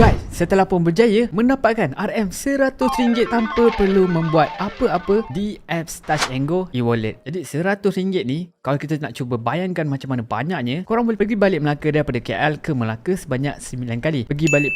Guys, setelah pun berjaya mendapatkan RM100 tanpa perlu membuat apa-apa di apps Touch 'n Go e-wallet. Jadi RM100 ni kalau kita nak cuba bayangkan macam mana banyaknya, korang boleh pergi balik Melaka daripada KL ke Melaka sebanyak 9 kali. Pergi balik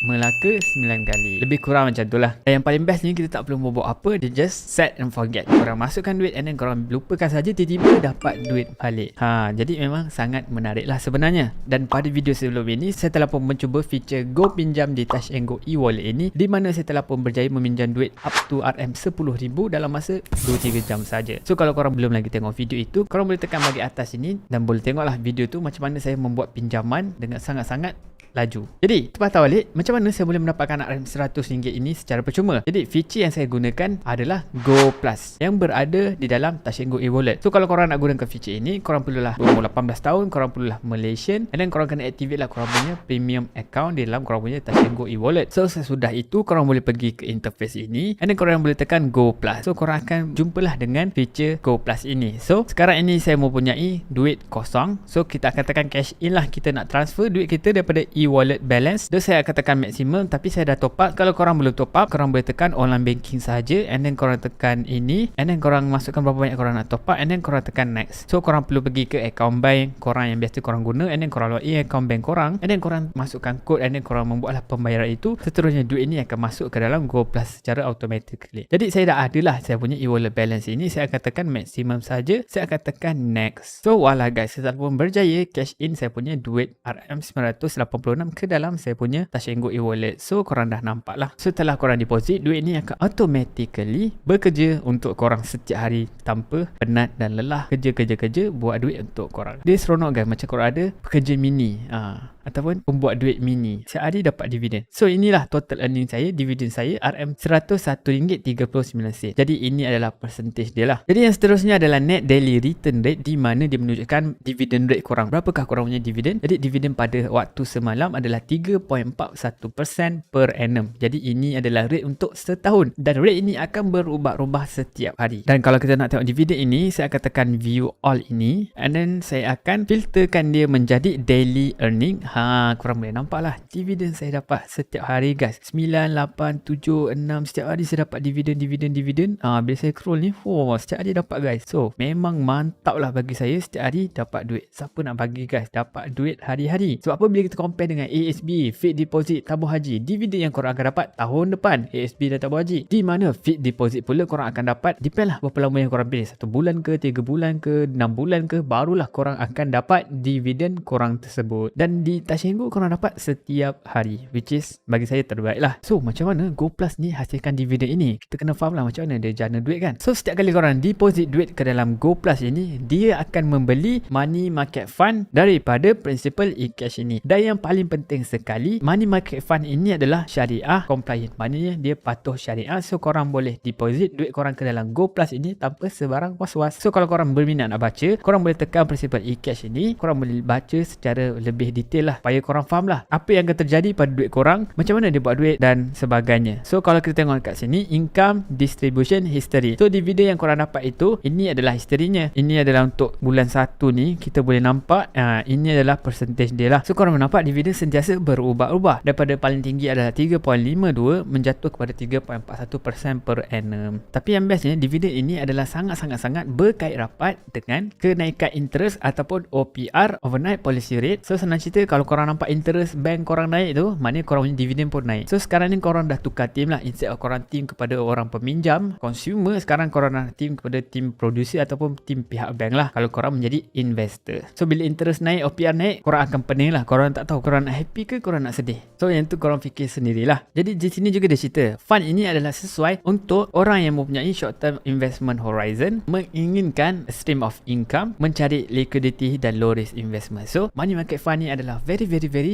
Melaka 9 kali. Lebih kurang macam tu lah. Dan yang paling best ni kita tak perlu buat apa, dia just set and forget. Korang masukkan duit and then korang lupakan saja, tiba-tiba dapat duit balik. Jadi memang sangat menarik lah sebenarnya. Dan pada video sebelum ini saya telah pun mencuba feature Go Pinjam di Touch 'n Go e-wallet ini, di mana saya telah pun berjaya meminjam duit up to RM10,000 dalam masa 2-3 jam saja. So kalau korang belum lagi tengok video itu, korang boleh tekan bagi atas ini dan boleh tengoklah video tu macam mana saya membuat pinjaman dengan sangat-sangat laju. Jadi, patah balik, macam mana saya boleh mendapatkan RM100 ini secara percuma? Jadi, feature yang saya gunakan adalah Go Plus yang berada di dalam Touch 'n Go e-wallet. So, kalau korang nak gunakan feature ini, korang perlulah umur 18 tahun, korang perlulah Malaysian, and then korang kena activate lah korang punya premium account di dalam korang punya Touch 'n Go e-wallet. So, sesudah itu, korang boleh pergi ke interface ini, and then korang boleh tekan Go Plus. So, korang akan jumpalah dengan feature Go Plus ini. So, sekarang ini saya mempunyai duit kosong. So, kita akan tekan cash in lah. Kita nak transfer duit kita daripada e-wallet balance. So saya akan tekan maksimum, tapi saya dah top up. Kalau korang belum top up, korang boleh tekan online banking saja, and then korang tekan ini, and then korang masukkan berapa banyak korang nak top up, and then korang tekan next. So korang perlu pergi ke account bank korang yang biasa korang guna, and then korang login account bank korang, and then korang masukkan kod, and then korang membuatlah pembayaran itu. Seterusnya duit ini akan masuk ke dalam Go Plus secara automatically. Jadi saya dah adalah saya punya e-wallet balance ini. Saya akan tekan maksimum saja. Saya akan tekan next. So voila guys, saya pun berjaya cash in saya punya duit RM986 ke dalam saya punya Touch 'n Go e-wallet. So korang dah nampak lah. Setelah korang deposit, duit ni akan automatically bekerja untuk korang setiap hari tanpa penat dan lelah. Kerja buat duit untuk korang. Dia seronok guys, macam korang ada pekerja mini ataupun pembuat duit mini. Setiap hari dapat dividen. So inilah total earning saya, dividen saya RM101.39. Jadi ini adalah percentage dia lah. Jadi yang seterusnya adalah net daily return rate, di mana dia menunjukkan dividen rate korang. Berapakah korang punya dividen? Jadi dividen pada waktu semalam adalah 3.41% per annum. Jadi ini adalah rate untuk setahun, dan rate ini akan berubah-ubah setiap hari. Dan kalau kita nak tengok dividen ini, saya akan tekan view all ini, and then saya akan filterkan dia menjadi daily earning. Korang boleh nampak lah dividen saya dapat setiap hari guys. 9, 8, 7, 6 setiap hari saya dapat dividen. Bila saya scroll ni, setiap hari dapat guys. So memang mantap lah bagi saya, setiap hari dapat duit. Siapa nak bagi guys dapat duit hari-hari? Sebab apa, bila kita compare dengan ASB, fixed deposit, tabung haji, dividen yang korang akan dapat tahun depan ASB dan tabung haji, di mana fixed deposit pula korang akan dapat, depend lah berapa lama yang korang pilih, 1 bulan ke, 3 bulan ke, 6 bulan ke, barulah korang akan dapat dividen korang tersebut. Dan di Touch 'n Go korang dapat setiap hari, which is bagi saya terbaik lah. So macam mana Go Plus ni hasilkan dividen ini? Kita kena faham lah macam mana dia jana duit kan. So setiap kali korang deposit duit ke dalam Go Plus ini, dia akan membeli money market fund daripada principal e-cash ini. Dan yang paling penting sekali, money market fund ini adalah syariah compliant. Maknanya dia patuh syariah. So korang boleh deposit duit korang ke dalam Go Plus ini tanpa sebarang was-was. So kalau korang berminat nak baca, korang boleh tekan principal e-cash ini. Korang boleh baca secara lebih detail lah, supaya korang faham lah apa yang akan terjadi pada duit korang, macam mana dia buat duit dan sebagainya. So kalau kita tengok kat sini, income distribution history. So dividen yang korang dapat itu, ini adalah historinya. Ini adalah untuk bulan 1 ni, kita boleh nampak ini adalah percentage dia lah. So korang nampak dividen sentiasa berubah-ubah. Daripada paling tinggi adalah 3.52 menjatuh kepada 3.41% per annum. Tapi yang bestnya, dividen ini adalah sangat-sangat berkait rapat dengan kenaikan interest ataupun OPR, overnight policy rate. So senang cerita, kalau korang nampak interest bank korang naik tu, maknanya korang punya dividen pun naik. So sekarang ni korang dah tukar team lah. Instead of korang team kepada orang peminjam, consumer, sekarang korang dah team kepada team producer ataupun team pihak bank lah, kalau korang menjadi investor. So bila interest naik, OPR naik, korang akan pening lah. Korang tak tahu korang nak happy ke korang nak sedih. So yang tu korang fikir sendirilah. Jadi di sini juga dia cerita, fund ini adalah sesuai untuk orang yang mempunyai short term investment horizon, menginginkan stream of income, mencari liquidity dan low risk investment. So money market fund ni adalah very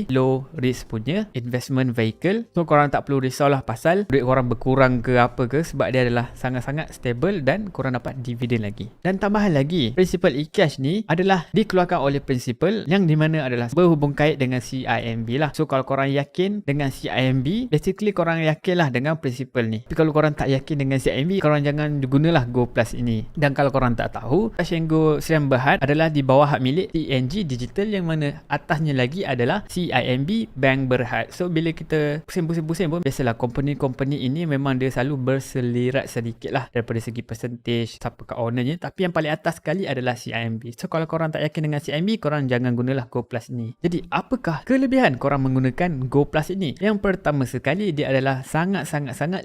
low risk punya investment vehicle. So korang tak perlu risaulah pasal duit korang berkurang ke apa ke, sebab dia adalah sangat-sangat stable dan korang dapat dividen lagi. Dan tambahan lagi, principal e-cash ni adalah dikeluarkan oleh principal yang di mana adalah berhubung kait dengan CIMB lah. So kalau korang yakin dengan CIMB, basically korang yakinlah dengan principal ni. Tapi kalau korang tak yakin dengan CIMB, korang jangan gunalah Go Plus ini. Dan kalau korang tak tahu, Touch 'n Go Sdn Bhd adalah di bawah hak milik TNG Digital, yang mana atasnya lagi lagi adalah CIMB Bank Berhad. So bila kita pusing-pusing pun, biasalah company ini memang dia selalu berselirat sedikit lah daripada segi percentage siapa kat ownernya, tapi yang paling atas sekali adalah CIMB. So kalau korang tak yakin dengan CIMB, korang jangan gunalah Go Plus ni. Jadi apakah kelebihan korang menggunakan Go Plus ini? Yang pertama sekali, dia adalah sangat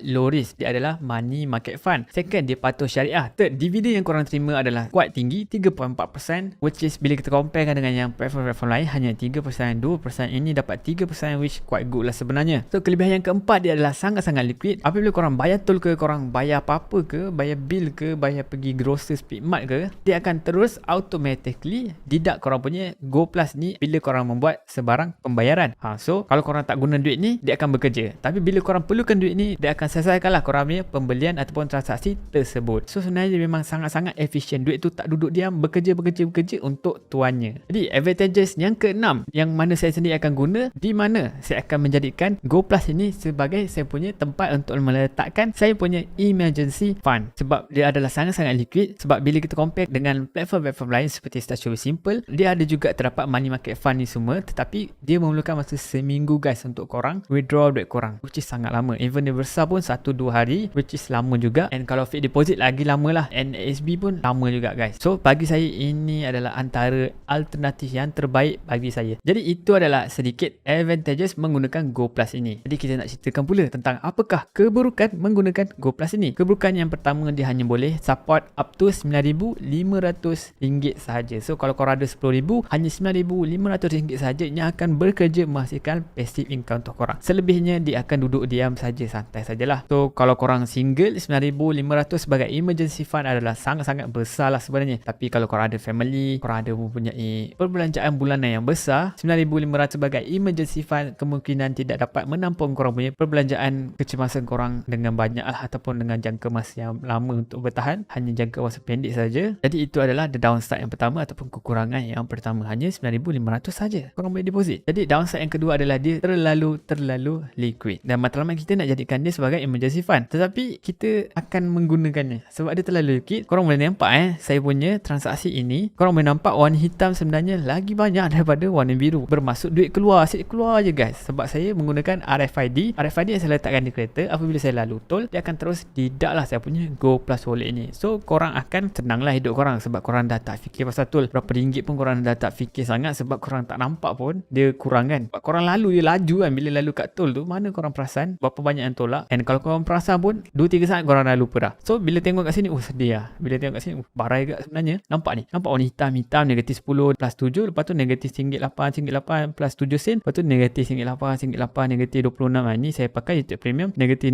low risk. Dia adalah money market fund. Second, dia patuh syariah. Third, dividen yang korang terima adalah kuat tinggi 3.4%, which is bila kita comparekan dengan yang platform lain hanya 3%, 2%, ini dapat 3%, which quite good lah sebenarnya. So kelebihan yang keempat, dia adalah sangat-sangat liquid. Apabila korang bayar tol ke, korang bayar apa-apa ke, bayar bil ke, bayar pergi grocer Speedmart ke, dia akan terus automatically deduct korang punya Go Plus ni bila korang membuat sebarang pembayaran. So kalau korang tak guna duit ni, dia akan bekerja. Tapi bila korang perlukan duit ni, dia akan selesaikanlah korang punya pembelian ataupun transaksi tersebut. So sebenarnya dia memang sangat-sangat efisien. Duit tu tak duduk diam, bekerja untuk tuannya. Jadi advantages yang keenam yang mana saya sendiri akan guna, di mana saya akan menjadikan Go Plus ini sebagai saya punya tempat untuk meletakkan saya punya emergency fund. Sebab dia adalah sangat-sangat liquid. Sebab bila kita compare dengan platform lain seperti Stashaway Simple, dia ada juga terdapat money market fund ni semua, tetapi dia memerlukan masa seminggu guys untuk korang withdraw duit korang, which is sangat lama. Even dia besar pun 1-2 hari, which is lama juga. And kalau fixed deposit lagi lama lah. And ASB pun lama juga guys. So bagi saya ini adalah antara alternatif yang terbaik bagi saya. Jadi itu adalah sedikit advantages menggunakan Go Plus ini. Jadi kita nak ceritakan pula tentang apakah keburukan menggunakan Go Plus ini. Keburukan yang pertama, dia hanya boleh support up to RM9,500 sahaja. So kalau korang ada RM10,000, hanya RM9,500 sahaja yang akan bekerja menghasilkan passive income untuk korang. Selebihnya dia akan duduk diam saja, santai sajalah. So kalau korang single, RM9,500 sebagai emergency fund adalah sangat-sangat besar lah sebenarnya. Tapi kalau korang ada family, korang ada mempunyai perbelanjaan bulanan yang besar, RM9,500 sebagai emergency fund kemungkinan tidak dapat menampung korang punya perbelanjaan kecemasan korang dengan banyak lah, ataupun dengan jangka masa yang lama untuk bertahan, hanya jangka masa pendek saja. Jadi itu adalah the downside yang pertama ataupun kekurangan yang pertama, hanya RM9,500 saja korang boleh deposit. Jadi downside yang kedua adalah dia terlalu liquid, dan matlamat kita nak jadikan dia sebagai emergency fund, tetapi kita akan menggunakannya sebab dia terlalu liquid. Korang boleh nampak saya punya transaksi ini, korang boleh nampak warna hitam sebenarnya lagi banyak daripada warna biru. Bermaksud duit keluar, asyik keluar je guys. Sebab saya menggunakan RFID yang saya letakkan di kereta. Apabila saya lalu tol, dia akan terus deduct lah saya punya Go Plus wallet ni. So korang akan tenanglah hidup korang, sebab korang dah tak fikir pasal tol. Berapa ringgit pun korang dah tak fikir sangat, sebab korang tak nampak pun dia kurang kan. Sebab korang lalu je laju kan. Bila lalu kat tol tu, mana korang perasan berapa banyak yang tolak. And kalau korang perasan pun 2-3 saat korang dah lupa dah. So bila tengok kat sini, sedih lah. Bila tengok kat sini, barai kat sebenarnya. Nampak ni, nampak warna hitam negatif 10 plus 7, lepas tu negatif RM8 plus 7 sen, lepas tu negatif RM8 negatif 26. Ni saya pakai YouTube Premium, negatif,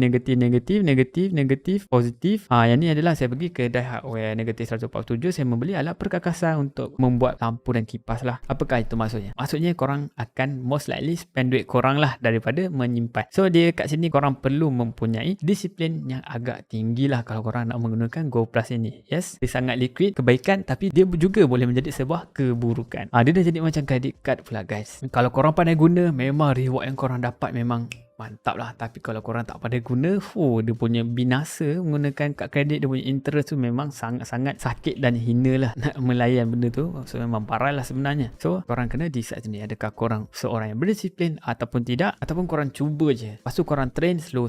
positif. Yang ni adalah saya pergi ke kedai hardware negatif 147, saya membeli alat perkakasan untuk membuat lampu dan kipas lah. Apakah itu maksudnya? Maksudnya korang akan most likely spend duit korang lah daripada menyimpan. So dia kat sini korang perlu mempunyai disiplin yang agak tinggi lah kalau korang nak menggunakan Go Plus ini. Yes, dia sangat liquid, kebaikan, tapi dia juga boleh menjadi sebuah keburukan. Dia dah jadi macam credit card pula guys. Kalau korang pandai guna, memang reward yang korang dapat memang mantap lah. Tapi kalau korang tak pandai guna, dia punya binasa menggunakan kad kredit, dia punya interest tu memang sangat-sangat sakit dan hina lah nak melayan benda tu. So memang parah lah sebenarnya. So korang kena decide sendiri, adakah korang seorang yang berdisiplin ataupun tidak, ataupun korang cuba je, lepas tu korang train slow.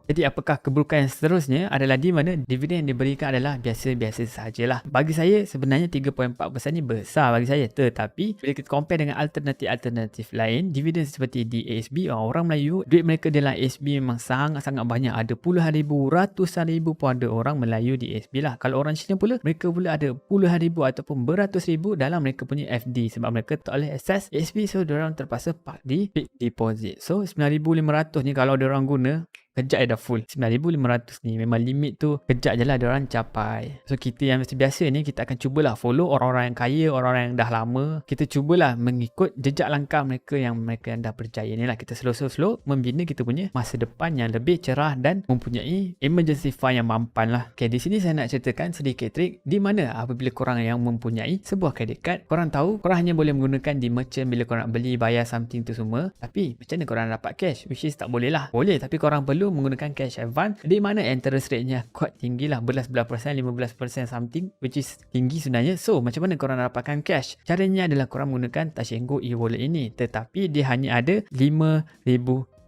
Jadi apakah keburukan yang seterusnya adalah di mana dividen yang diberikan adalah biasa-biasa sajalah. Bagi saya sebenarnya 3.4% ni besar bagi saya, tetapi bila kita compare dengan alternatif lain, dividen seperti di ASB, orang Melayu duit mereka dalam ASB memang sangat-sangat banyak. Ada puluhan ribu, ratusan ribu pun ada orang Melayu di ASB lah. Kalau orang Cina pula, mereka pula ada puluhan ribu ataupun beratus ribu dalam mereka punya FD, sebab mereka tak boleh access ASB, so diorang terpaksa park di fixed deposit. So 9,500 ni kalau diorang guna, kejap je dah full. 9,500 ni memang limit tu kejap je lah diorang capai. So kita yang biasa ni, kita akan cubalah follow orang-orang yang kaya, orang-orang yang dah lama. Kita cubalah mengikut jejak langkah mereka yang dah berjaya ni lah. Kita slow membina kita punya masa depan yang lebih cerah dan mempunyai emergency fund yang mampan lah. Okay, di sini saya nak ceritakan sedikit trik di mana apabila korang yang mempunyai sebuah credit card, korang tahu korang hanya boleh menggunakan di merchant bila korang nak beli, bayar something tu semua. Tapi macam mana korang dapat cash? Which is tak boleh lah. Boleh, tapi korang perlu itu menggunakan cash advance, di mana interest rate-nya kuat tinggi lah, belas-belas persen, 15% something, which is tinggi sebenarnya. So macam mana korang nak dapatkan cash? Caranya adalah korang menggunakan Touch 'n Go e-wallet ini, tetapi dia hanya ada RM5,000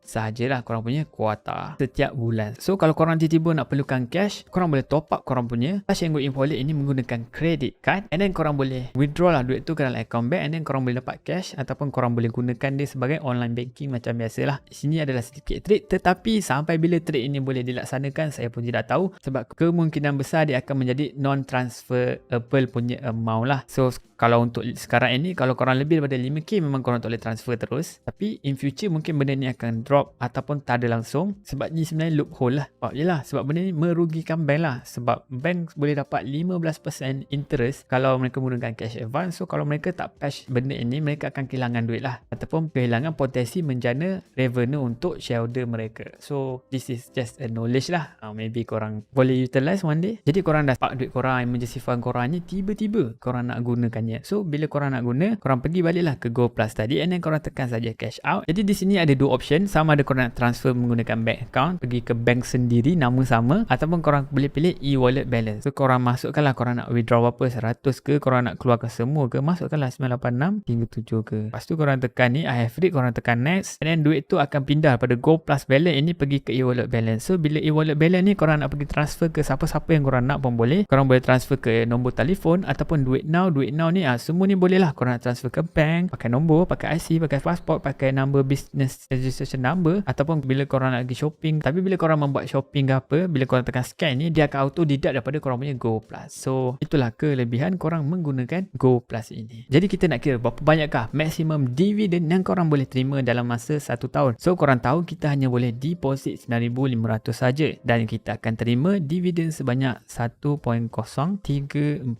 sahajalah korang punya kuota setiap bulan. So kalau korang tiba-tiba nak perlukan cash, korang boleh top up korang punya Touch 'n Go e-wallet ini menggunakan credit card, and then korang boleh withdraw lah duit tu ke dalam account bank, and then korang boleh dapat cash, ataupun korang boleh gunakan dia sebagai online banking macam biasalah. Sini adalah sedikit trik, tetapi sampai bila trik ini boleh dilaksanakan saya pun tidak tahu, sebab kemungkinan besar dia akan menjadi non-transferable punya amount lah. So kalau untuk sekarang ini, kalau korang lebih daripada 5k memang korang tak boleh transfer terus, tapi in future mungkin benda ni akan drop ataupun tak ada langsung, sebab ni sebenarnya loophole lah. Yelah, sebab benda ni merugikan bank lah, sebab bank boleh dapat 15% interest kalau mereka menggunakan cash advance. So kalau mereka tak patch benda ini, mereka akan kehilangan duit lah, ataupun kehilangan potensi menjana revenue untuk shareholder mereka. So this is just a knowledge lah, maybe korang boleh utilize one day. Jadi korang dah pak duit korang, emergency fund korang ni, tiba-tiba korang nak gunakannya. So bila korang nak guna, korang pergi baliklah ke Go Plus tadi, and then korang tekan saja cash out. Jadi di sini ada dua option, sama ada korang nak transfer menggunakan bank account, pergi ke bank sendiri nama sama, ataupun korang boleh pilih e-wallet balance. So korang masukkanlah korang nak withdraw berapa, 100 ke, korang nak keluarkan semua ke, masukkanlah 986 ke. Lepas tu korang tekan ni I have read, korang tekan next, and then duit tu akan pindah pada Go Plus balance ini pergi ke e-wallet balance. So bila e-wallet balance ni korang nak pergi transfer ke siapa-siapa yang korang nak pun boleh. Korang boleh transfer ke nombor telefon, ataupun duit now ni semua ni boleh lah. Korang nak transfer ke bank, pakai nombor, pakai IC, pakai pasport, pakai number business registration number, ataupun bila korang nak pergi shopping. Tapi bila korang membuat shopping ke apa, bila korang tekan scan ni, dia akan auto deduct daripada korang punya Go Plus. So itulah kelebihan korang menggunakan Go Plus ini. Jadi kita nak kira berapa banyakkah maximum dividend yang korang boleh terima dalam masa 1 tahun. So korang tahu kita hanya boleh deposit 9,500 saja, dan kita akan terima dividen sebanyak 1.0341.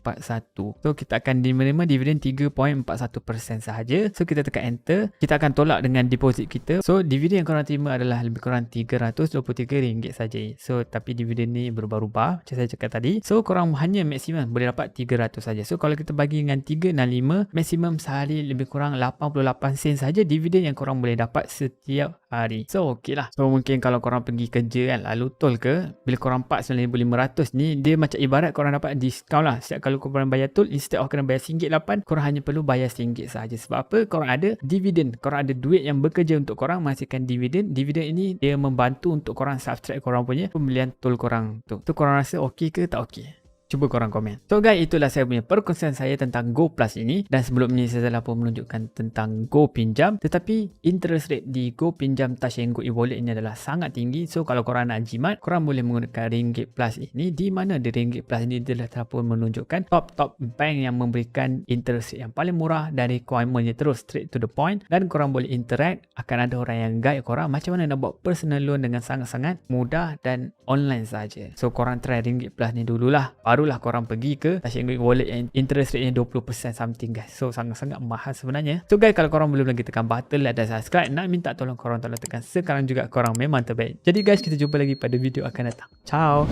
So kita akan menerima dividen 3.41% sahaja. So kita tekan enter, kita akan tolak dengan deposit kita. So dividen yang korang terima adalah lebih kurang RM323 saja. So tapi dividen ni berubah-ubah macam saya cakap tadi. So korang hanya maksimum boleh dapat 300 saja. So kalau kita bagi dengan 365, maksimum sehari lebih kurang 88 sen saja dividen yang korang boleh dapat setiap hari. So okey lah. So mungkin kalau korang pergi kerja kan, lalu tol ke, bila korang park 9,500 ni, dia macam ibarat korang dapat diskaun lah. Setiap kalau korang bayar tol, instead of kena bayar RM1.8, korang hanya perlu bayar RM1 sahaja. Sebab apa? Korang ada dividen, korang ada duit yang bekerja untuk korang menghasilkan dividen. Dividen ini dia membantu untuk korang subtract korang punya pembelian tol korang tu. Tu korang rasa okey ke tak okey? Cuba korang komen. So guys, itulah saya punya perkongsian saya tentang Go Plus ini. Dan sebelum ni saya telah pun menunjukkan tentang Go Pinjam, tetapi interest rate di Go Pinjam Touch 'n Go e-wallet ini adalah sangat tinggi. So kalau korang nak jimat, korang boleh menggunakan Ringgit Plus ini, di mana di Ringgit Plus ini dia telah pun menunjukkan top bank yang memberikan interest rate yang paling murah, dan requirementnya terus straight to the point, dan korang boleh interact. Akan ada orang yang guide korang macam mana nak buat personal loan dengan sangat-sangat mudah dan online saja. So korang try Ringgit Plus ni dululah, barulah korang pergi ke Touch 'n Go wallet yang interest rate nya 20% something guys. So sangat-sangat mahal sebenarnya. So guys, kalau korang belum lagi tekan button like dan subscribe, nak minta tolong korang tekan sekarang juga, korang memang terbaik. Jadi guys, kita jumpa lagi pada video akan datang. Ciao.